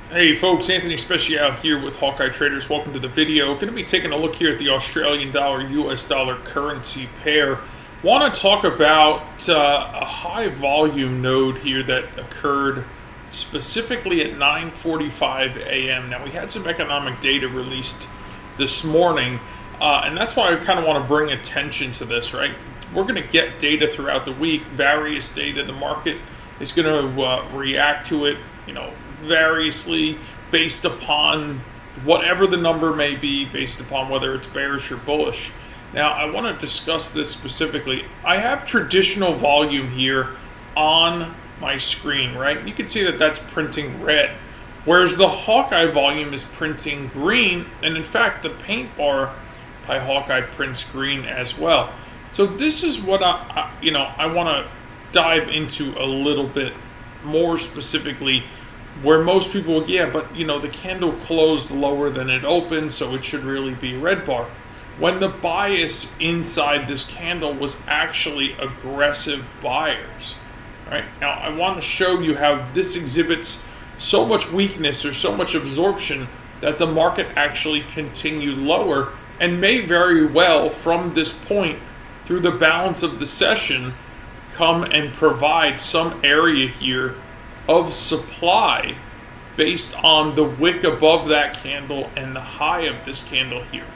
Hey folks, Anthony Special here with Hawkeye Traders. Welcome to the video. Going to be taking a look here at the Australian dollar US dollar currency pair. Want to talk about a high volume node here that occurred specifically at 9:45 a.m. Now we had some economic data released this morning, and that's why I kind of want to bring attention to this, right? We're going to get data throughout the week, various data. The market is going to react to it, variously based upon whatever the number may be, based upon whether it's bearish or bullish. Now, I want to discuss this specifically. I have traditional volume here on my screen, right? You can see that that's printing red, whereas the Hawkeye volume is printing green, and in fact, the paint bar by Hawkeye prints green as well. So this is what I want to dive into a little bit more specifically, where most people, the candle closed lower than it opened, so it should really be a red bar. When the bias inside this candle was actually aggressive buyers, right? Now, I want to show you how this exhibits so much weakness or so much absorption that the market actually continued lower and may very well, from this point through the balance of the session, come and provide some area here of supply based on the wick above that candle and the high of this candle here.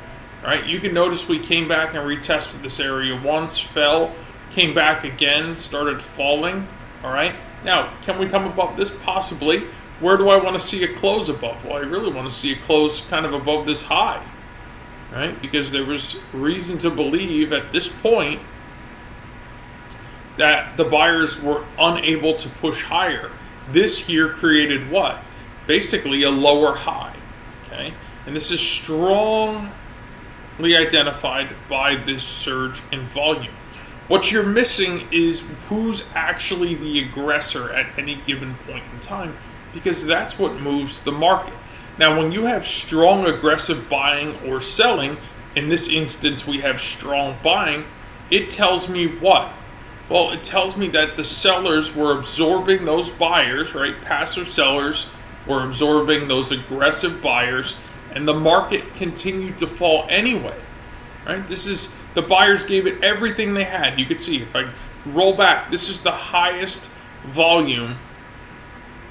All right, you can notice we came back and retested this area once, fell, came back again, started falling. All right, now can we come above this? Possibly. Where do I want to see a close above? Well, I really want to see a close kind of above this high, right? Because there was reason to believe at this point that the buyers were unable to push higher. This here created what? Basically a lower high, okay? And this is strongly identified by this surge in volume. What you're missing is who's actually the aggressor at any given point in time, because that's what moves the market. Now, when you have strong aggressive buying or selling, in this instance we have strong buying, it tells me what? Well, it tells me that the sellers were absorbing those buyers, right? Passive sellers were absorbing those aggressive buyers, and the market continued to fall anyway, right? The buyers gave it everything they had. You could see, if I roll back, this is the highest volume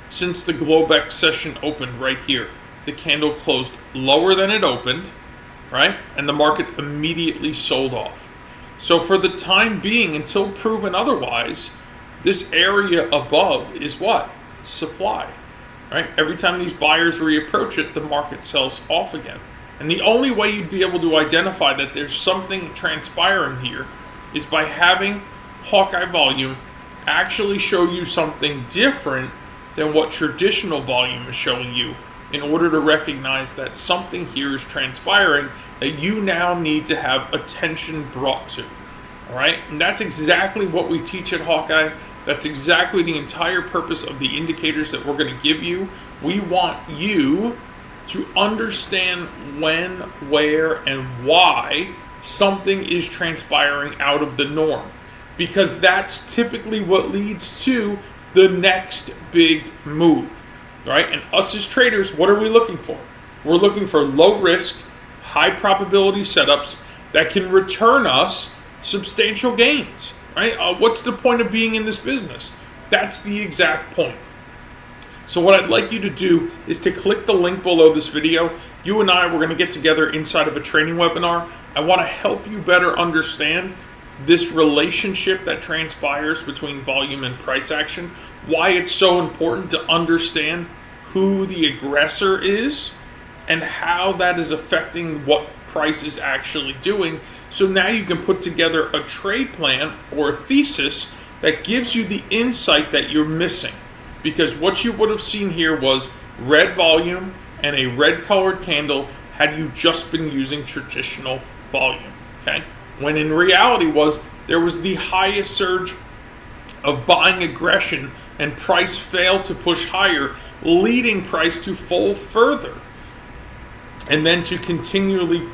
since the Globex session opened right here. The candle closed lower than it opened, right? And the market immediately sold off. So for the time being, until proven otherwise, this area above is what? Supply, right? Every time these buyers reapproach it, the market sells off again. And the only way you'd be able to identify that there's something transpiring here is by having Hawkeye volume actually show you something different than what traditional volume is showing you, in order to recognize that something here is transpiring that you now need to have attention brought to. All right, and that's exactly what we teach at Hawkeye. That's exactly the entire purpose of the indicators that we're going to give you. We want you to understand when, where, and why something is transpiring out of the norm, because that's typically what leads to the next big move. Right? And us as traders, what are we looking for? We're looking for low risk, high probability setups that can return us substantial gains. Right? What's the point of being in this business? That's the exact point. So what I'd like you to do is to click the link below this video. You and I, we're going to get together inside of a training webinar. I want to help you better understand this relationship that transpires between volume and price action, why it's so important to understand who the aggressor is and how that is affecting what price is actually doing. So now you can put together a trade plan or a thesis that gives you the insight that you're missing. Because what you would have seen here was red volume and a red colored candle had you just been using traditional volume, okay? When in reality there was the highest surge of buying aggression, and price failed to push higher, leading price to fall further, and then to continually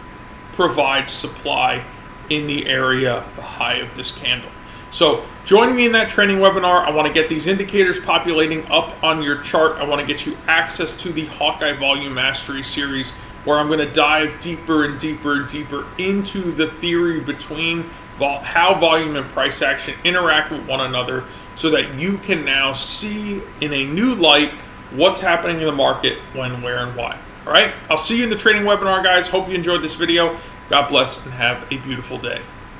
provide supply in the area, the high of this candle. So join me in that training webinar. I want to get these indicators populating up on your chart. I want to get you access to the Hawkeye Volume Mastery series, where I'm going to dive deeper and deeper and deeper into the theory between how volume and price action interact with one another, so that you can now see in a new light what's happening in the market, when, where, and why. All right, I'll see you in the training webinar, guys. Hope you enjoyed this video. God bless and have a beautiful day.